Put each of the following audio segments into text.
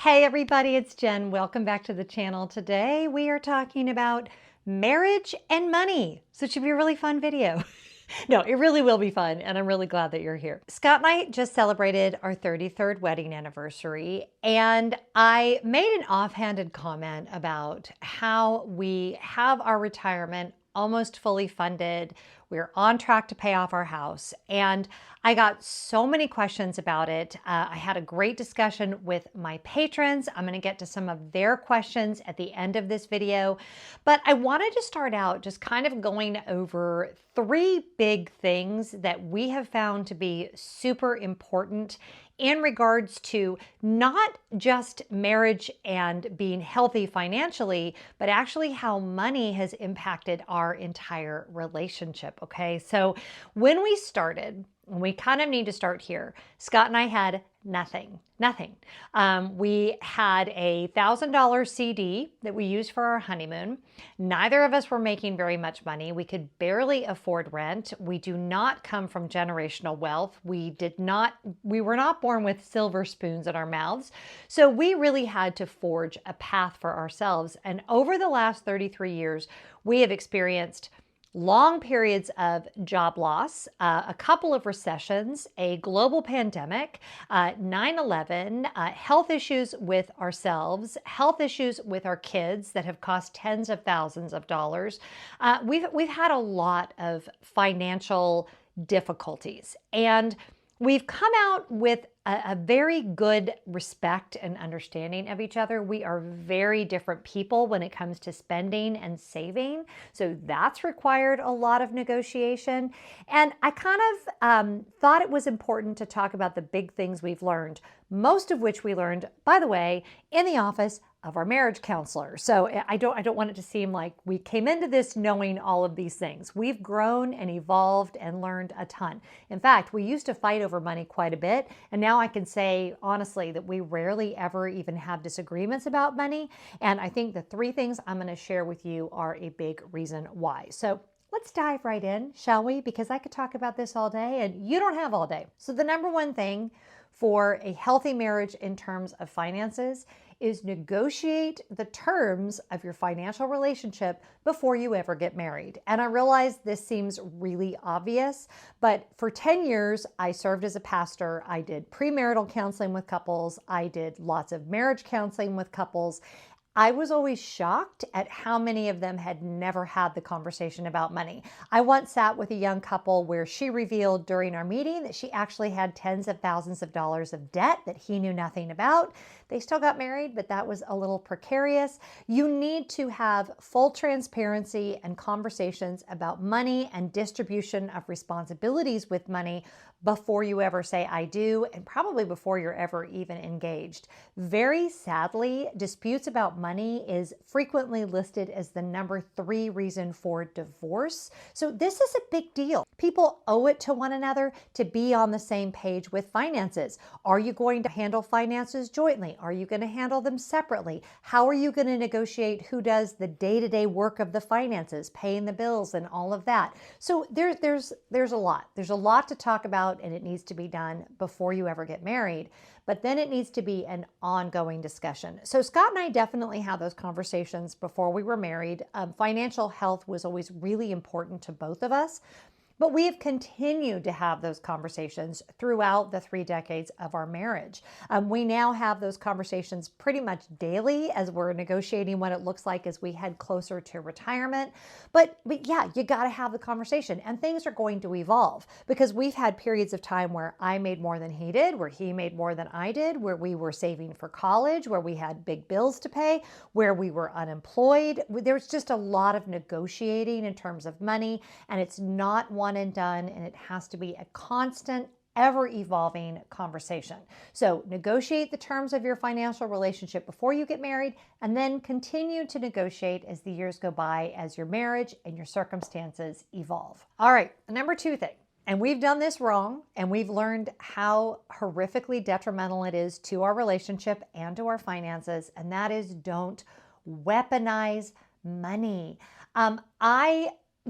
Hey everybody, it's Jen. Welcome back to the channel. Today we are talking about marriage and money. So it should be a really fun video. No, it really will be fun, and I'm really glad that you're here. Scott and I just celebrated our 33rd wedding anniversary, and I made an offhanded comment about how we have our retirement almost fully funded. We're on track to pay off our house, and I got so many questions about it. I had a great discussion with my patrons. I'm going to get to some of their questions at the end of this video, but I wanted to start out just kind of going over three big things that we have found to be super important in regards to not just marriage and being healthy financially, but actually how money has impacted our entire relationship. Okay, so when we started, we kind of need to start here. Scott and I had nothing. We had a $1,000 CD that we used for our honeymoon. Neither of us were making very much money. We could barely afford rent. We do not come from generational wealth. We were not born with silver spoons in our mouths. So we really had to forge a path for ourselves. And over the last 33 years, we have experienced long periods of job loss, a couple of recessions, a global pandemic, 9/11, health issues with ourselves, health issues with our kids that have cost tens of thousands of dollars. We've had a lot of financial difficulties, and we've come out with a very good respect and understanding of each other. We are very different people when it comes to spending and saving. So that's required a lot of negotiation. And I kind of thought it was important to talk about the big things we've learned, most of which we learned, by the way, in the office of our marriage counselor. So I don't want it to seem like we came into this knowing all of these things. We've grown and evolved and learned a ton. In fact, we used to fight over money quite a bit, and now I can say honestly that we rarely ever even have disagreements about money. And I think the three things I'm going to share with you are a big reason why. So let's dive right in, shall we? Because I could talk about this all day and you don't have all day. So the number one thing for a healthy marriage in terms of finances is negotiate the terms of your financial relationship before you ever get married. And I realize this seems really obvious, but for 10 years, I served as a pastor. I did premarital counseling with couples. I did lots of marriage counseling with couples. I was always shocked at how many of them had never had the conversation about money. I once sat with a young couple where she revealed during our meeting that she actually had tens of thousands of dollars of debt that he knew nothing about. They still got married, but that was a little precarious. You need to have full transparency and conversations about money and distribution of responsibilities with money before you ever say I do, and probably before you're ever even engaged. Very sadly, disputes about money is frequently listed as the number 3 reason for divorce. So this is a big deal. People owe it to one another to be on the same page with finances. Are you going to handle finances jointly? Are you going to handle them separately? How are you going to negotiate who does the day-to-day work of the finances, paying the bills and all of that? So there's a lot. There's a lot to talk about, and it needs to be done before you ever get married. But then it needs to be an ongoing discussion. So Scott and I definitely had those conversations before we were married. Financial health was always really important to both of us. But we have continued to have those conversations throughout the 3 decades of our marriage. We now have those conversations pretty much daily as we're negotiating what it looks like as we head closer to retirement. But yeah, you got to have the conversation, and things are going to evolve because we've had periods of time where I made more than he did, where he made more than I did, where we were saving for college, where we had big bills to pay, where we were unemployed. There's just a lot of negotiating in terms of money, and it's not one and done, and it has to be a constant, ever-evolving conversation. So negotiate the terms of your financial relationship before you get married, and then continue to negotiate as the years go by, as your marriage and your circumstances evolve. All right, the number 2 thing, and we've done this wrong, and we've learned how horrifically detrimental it is to our relationship and to our finances, and that is don't weaponize money. I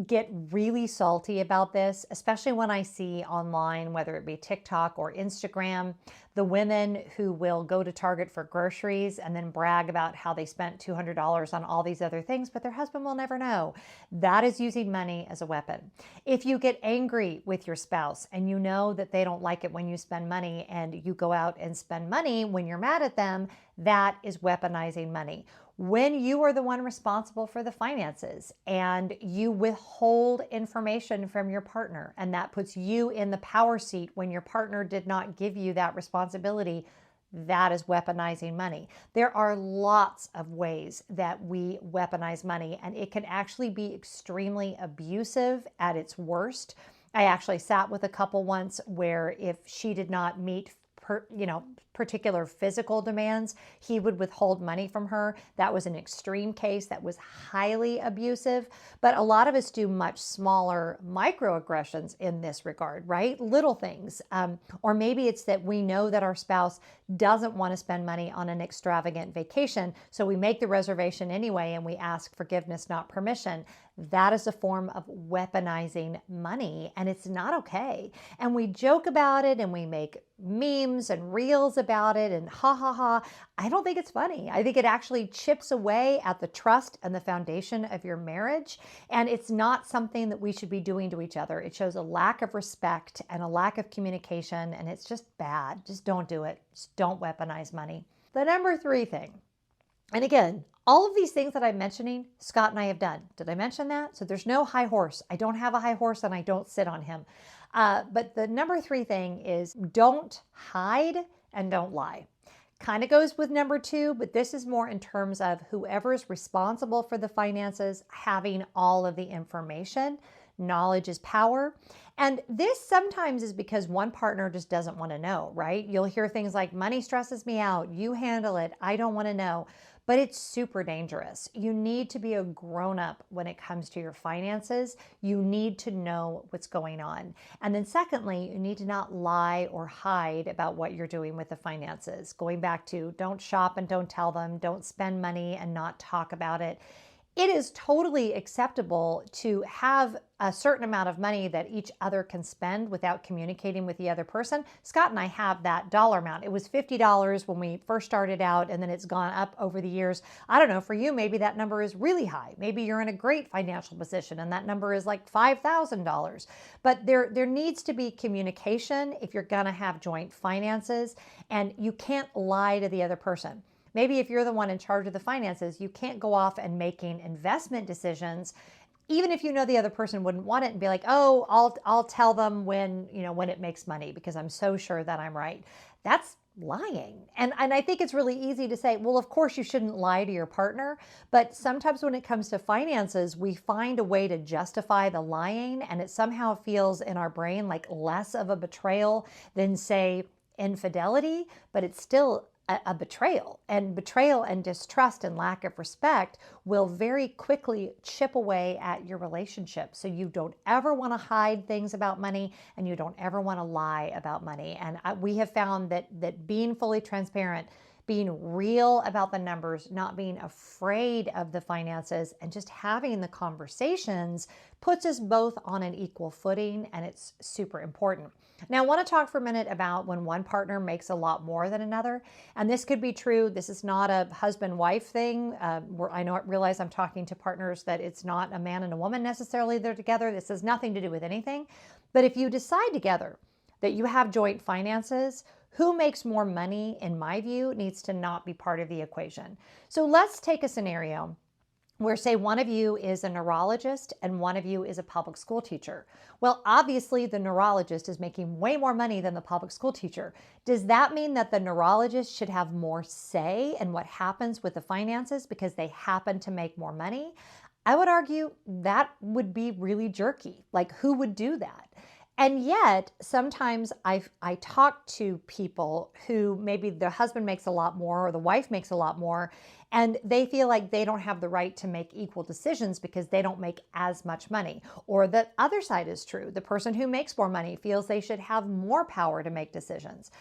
get really salty about this, especially when I see online, whether it be TikTok or Instagram, the women who will go to Target for groceries and then brag about how they spent $200 on all these other things, but their husband will never know. That is using money as a weapon. If you get angry with your spouse and you know that they don't like it when you spend money and you go out and spend money when you're mad at them, that is weaponizing money. When you are the one responsible for the finances and you withhold information from your partner, and that puts you in the power seat when your partner did not give you that responsibility, that is weaponizing money. There are lots of ways that we weaponize money, and it can actually be extremely abusive at its worst. I actually sat with a couple once where if she did not meet particular physical demands, he would withhold money from her. That was an extreme case that was highly abusive, but a lot of us do much smaller microaggressions in this regard, right? Little things. Or maybe it's that we know that our spouse doesn't want to spend money on an extravagant vacation, so we make the reservation anyway and we ask forgiveness, not permission. That is a form of weaponizing money, and it's not okay. And we joke about it and we make memes and reels about it and ha ha ha. I don't think it's funny. I think it actually chips away at the trust and the foundation of your marriage. And it's not something that we should be doing to each other. It shows a lack of respect and a lack of communication, and it's just bad. Just don't do it. Just don't weaponize money. The number 3 thing, and again, all of these things that I'm mentioning, Scott and I have done. Did I mention that? So there's no high horse. I don't have a high horse and I don't sit on him. But the number 3 thing is don't hide and don't lie. Kind of goes with number 2, but this is more in terms of whoever is responsible for the finances having all of the information. Knowledge is power. And this sometimes is because one partner just doesn't want to know, right? You'll hear things like, money stresses me out, you handle it, I don't want to know. But it's super dangerous. You need to be a grown-up when it comes to your finances. You need to know what's going on. And then secondly, you need to not lie or hide about what you're doing with the finances. Going back to don't shop and don't tell them, don't spend money and not talk about it. It is totally acceptable to have a certain amount of money that each other can spend without communicating with the other person. Scott and I have that dollar amount. It was $50 when we first started out, and then it's gone up over the years. I don't know, for you, maybe that number is really high. Maybe you're in a great financial position and that number is like $5,000. But there needs to be communication if you're gonna have joint finances, and you can't lie to the other person. Maybe if you're the one in charge of the finances, you can't go off and making investment decisions, even if you know the other person wouldn't want it, and be like, oh, I'll tell them when it makes money because I'm so sure that I'm right. That's lying. And I think it's really easy to say, well, of course you shouldn't lie to your partner, but sometimes when it comes to finances, we find a way to justify the lying, and it somehow feels in our brain like less of a betrayal than, say, infidelity, but it's still a betrayal. And betrayal and distrust and lack of respect will very quickly chip away at your relationship. So you don't ever want to hide things about money, and you don't ever want to lie about money. And we have found that being fully transparent, being real about the numbers, not being afraid of the finances, and just having the conversations puts us both on an equal footing, and it's super important. Now, I want to talk for a minute about when one partner makes a lot more than another. And this could be true. This is not a husband-wife thing. Realize I'm talking to partners that it's not a man and a woman necessarily they're together. This has nothing to do with anything. But if you decide together that you have joint finances, who makes more money, in my view, needs to not be part of the equation. So let's take a scenario where, say, one of you is a neurologist and one of you is a public school teacher. Well, obviously the neurologist is making way more money than the public school teacher. Does that mean that the neurologist should have more say in what happens with the finances because they happen to make more money? I would argue that would be really jerky. Like, who would do that? And yet, sometimes I talk to people who maybe the husband makes a lot more or the wife makes a lot more, and they feel like they don't have the right to make equal decisions because they don't make as much money. Or the other side is true. The person who makes more money feels they should have more power to make decisions.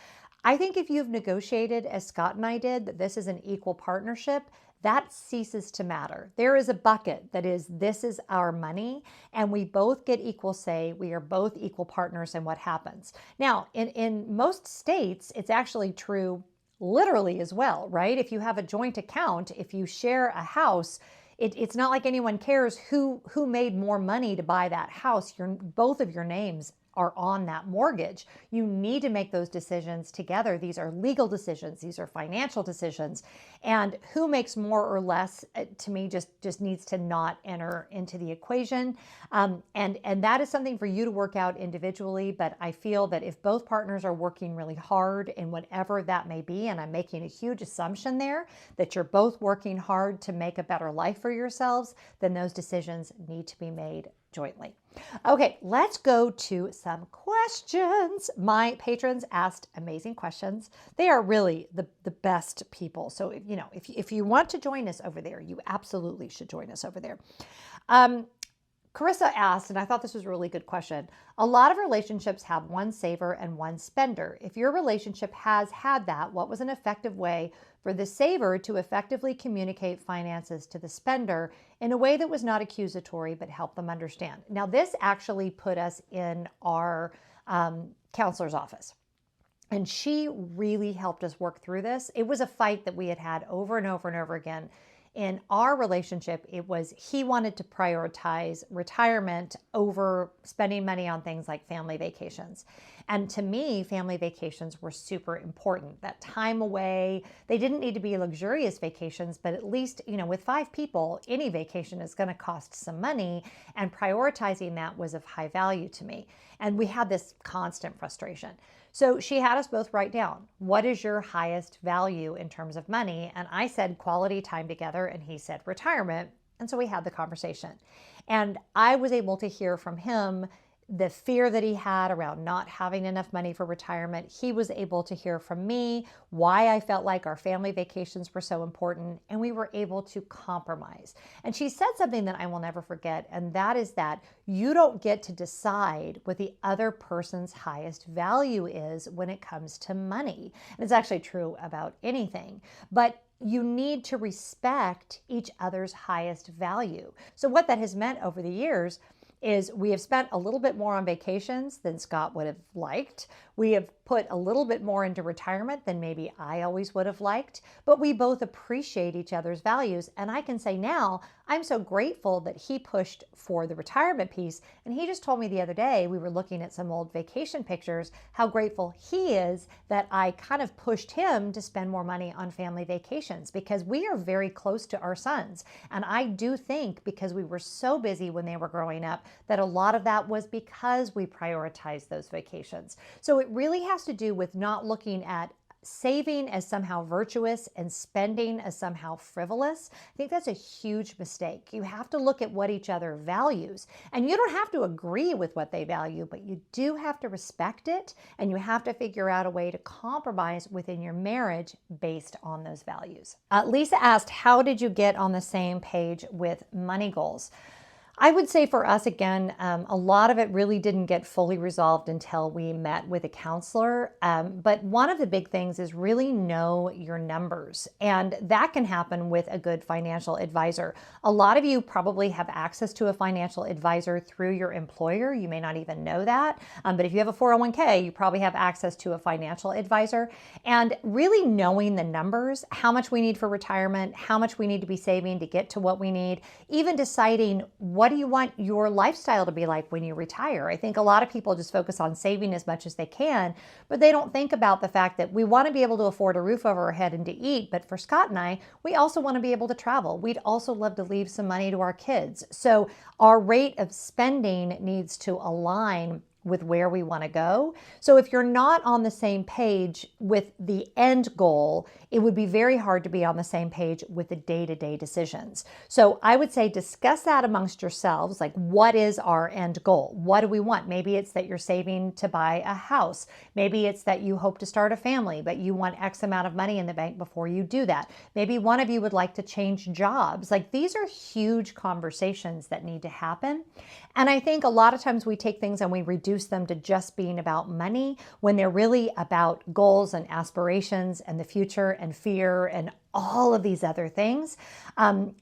I think if you've negotiated, as Scott and I did, that this is an equal partnership, that ceases to matter. There is a bucket that is, this is our money, and we both get equal say. We are both equal partners in what happens. Now, in most states, it's actually true literally as well, right? If you have a joint account, if you share a house, it's not like anyone cares who made more money to buy that house. Both of your names are on that mortgage. You need to make those decisions together. These are legal decisions. These are financial decisions. And who makes more or less, to me, just needs to not enter into the equation. And that is something for you to work out individually. But I feel that if both partners are working really hard in whatever that may be, and I'm making a huge assumption there that you're both working hard to make a better life for yourselves, then those decisions need to be made jointly. Okay, let's go to some questions. My patrons asked amazing questions. They are really the best people. So if you want to join us over there, you absolutely should join us over there. Carissa asked, and I thought this was a really good question, a lot of relationships have one saver and one spender. If your relationship has had that, what was an effective way for the saver to effectively communicate finances to the spender in a way that was not accusatory but helped them understand? Now, this actually put us in our counselor's office. And she really helped us work through this. It was a fight that we had had over and over and over again. In our relationship, it was he wanted to prioritize retirement over spending money on things like family vacations. And to me, family vacations were super important. That time away, they didn't need to be luxurious vacations, but at least, with 5 people, any vacation is going to cost some money, and prioritizing that was of high value to me. And we had this constant frustration. So she had us both write down, what is your highest value in terms of money? And I said quality time together, and he said retirement. And so we had the conversation. And I was able to hear from him the fear that he had around not having enough money for retirement. He was able to hear from me why I felt like our family vacations were so important, and we were able to compromise. And she said something that I will never forget, and that is that you don't get to decide what the other person's highest value is when it comes to money. And it's actually true about anything, but you need to respect each other's highest value. So what that has meant over the years is we have spent a little bit more on vacations than Scott would have liked. We have put a little bit more into retirement than maybe I always would have liked, but we both appreciate each other's values. And I can say now, I'm so grateful that he pushed for the retirement piece. And he just told me the other day, we were looking at some old vacation pictures, how grateful he is that I kind of pushed him to spend more money on family vacations, because we are very close to our sons. And I do think, because we were so busy when they were growing up, that a lot of that was because we prioritized those vacations. So it really has to do with not looking at saving as somehow virtuous and spending as somehow frivolous. I think that's a huge mistake. You have to look at what each other values, and you don't have to agree with what they value, but you do have to respect it, and you have to figure out a way to compromise within your marriage based on those values. Lisa asked, how did you get on the same page with money goals? I would say for us, again, a lot of it really didn't get fully resolved until we met with a counselor. But one of the big things is really know your numbers. And that can happen with a good financial advisor. A lot of you probably have access to a financial advisor through your employer. You may not even know that. But if you have a 401k, you probably have access to a financial advisor. And really knowing the numbers, how much we need for retirement, how much we need to be saving to get to what we need, even deciding what do you want your lifestyle to be like when you retire? I think a lot of people just focus on saving as much as they can, but they don't think about the fact that we want to be able to afford a roof over our head and to eat. But for Scott and I, we also want to be able to travel. We'd also love to leave some money to our kids. So our rate of spending needs to align with where we want to go. So if you're not on the same page with the end goal, it would be very hard to be on the same page with the day-to-day decisions. So I would say discuss that amongst yourselves, like what is our end goal? What do we want? Maybe it's that you're saving to buy a house. Maybe it's that you hope to start a family, but you want X amount of money in the bank before you do that. Maybe one of you would like to change jobs. Like these are huge conversations that need to happen. And I think a lot of times we take things and we reduce reduce them to just being about money when they're really about goals and aspirations and the future and fear and all of these other things.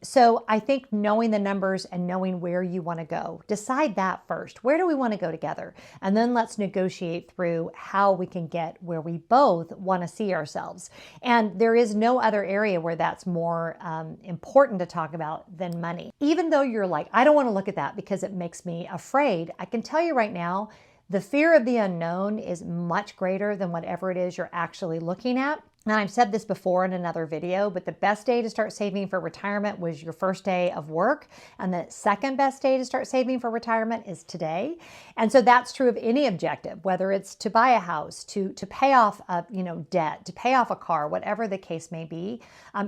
So I think knowing the numbers and knowing where you want to go, decide that first. Where do we want to go together? And then let's negotiate through how we can get where we both want to see ourselves. And there is no other area where that's more important to talk about than money. Even though you're like, I don't want to look at that because it makes me afraid, I can tell you right now, the fear of the unknown is much greater than whatever it is you're actually looking at. And I've said this before in another video, but the best day to start saving for retirement was your first day of work. And the second best day to start saving for retirement is today. And so that's true of any objective, whether it's to buy a house, to pay off debt, to pay off a car, whatever the case may be.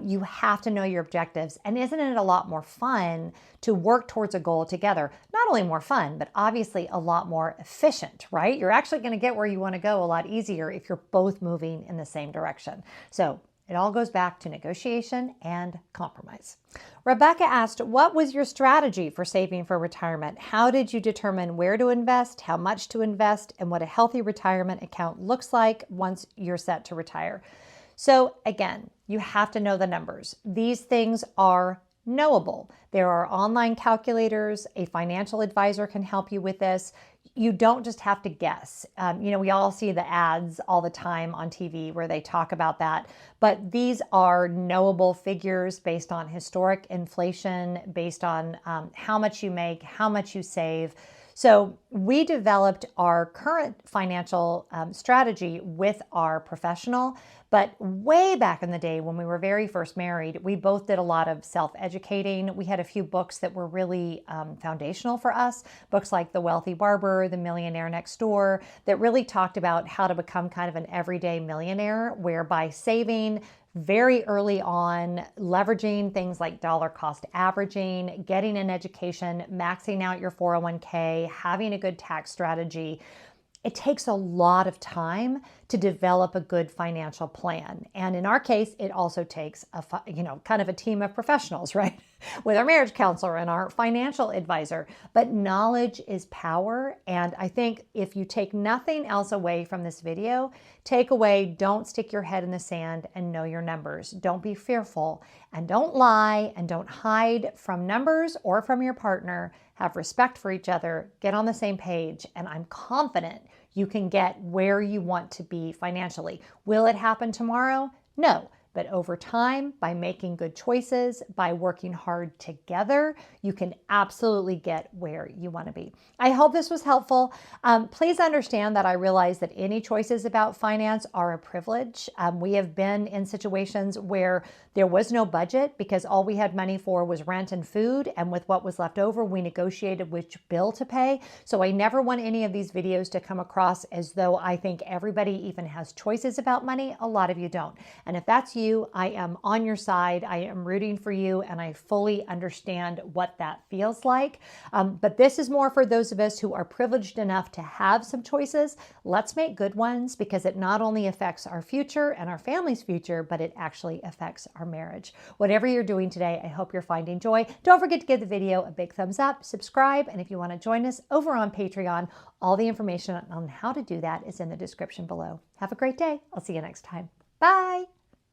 You have to know your objectives. And isn't it a lot more fun to work towards a goal together? Not only more fun, but obviously a lot more efficient, right? You're actually going to get where you want to go a lot easier if you're both moving in the same direction. So it all goes back to negotiation and compromise. Rebecca asked, what was your strategy for saving for retirement? How did you determine where to invest, how much to invest, and what a healthy retirement account looks like once you're set to retire? So again, you have to know the numbers. These things are knowable. There are online calculators. A financial advisor can help you with this. You don't just have to guess. We all see the ads all the time on TV where they talk about that, but these are knowable figures based on historic inflation, based on how much you make, how much you save. So we developed our current financial strategy with our professional, but way back in the day when we were very first married, we both did a lot of self-educating. We had a few books that were really foundational for us, books like The Wealthy Barber, The Millionaire Next Door, that really talked about how to become kind of an everyday millionaire, whereby saving very early on, leveraging things like dollar cost averaging, getting an education, maxing out your 401k, having a good tax strategy. It takes a lot of time to develop a good financial plan. And in our case, it also takes kind of a team of professionals, right? With our marriage counselor and our financial advisor. But knowledge is power. And I think if you take nothing else away from this video, take away, don't stick your head in the sand and know your numbers. Don't be fearful and don't lie and don't hide from numbers or from your partner. Have respect for each other, get on the same page, and I'm confident you can get where you want to be financially. Will it happen tomorrow? No. But over time, by making good choices, by working hard together, you can absolutely get where you want to be. I hope this was helpful. Please understand that I realize that any choices about finance are a privilege. We have been in situations where there was no budget because all we had money for was rent and food. And with what was left over, we negotiated which bill to pay. So I never want any of these videos to come across as though I think everybody even has choices about money. A lot of you don't. And if that's you, I am on your side. I am rooting for you, and I fully understand what that feels like. But this is more for those of us who are privileged enough to have some choices. Let's make good ones because it not only affects our future and our family's future, but it actually affects our marriage. Whatever you're doing today, I hope you're finding joy. Don't forget to give the video a big thumbs up, subscribe, and if you want to join us over on Patreon, all the information on how to do that is in the description below. Have a great day. I'll see you next time. Bye.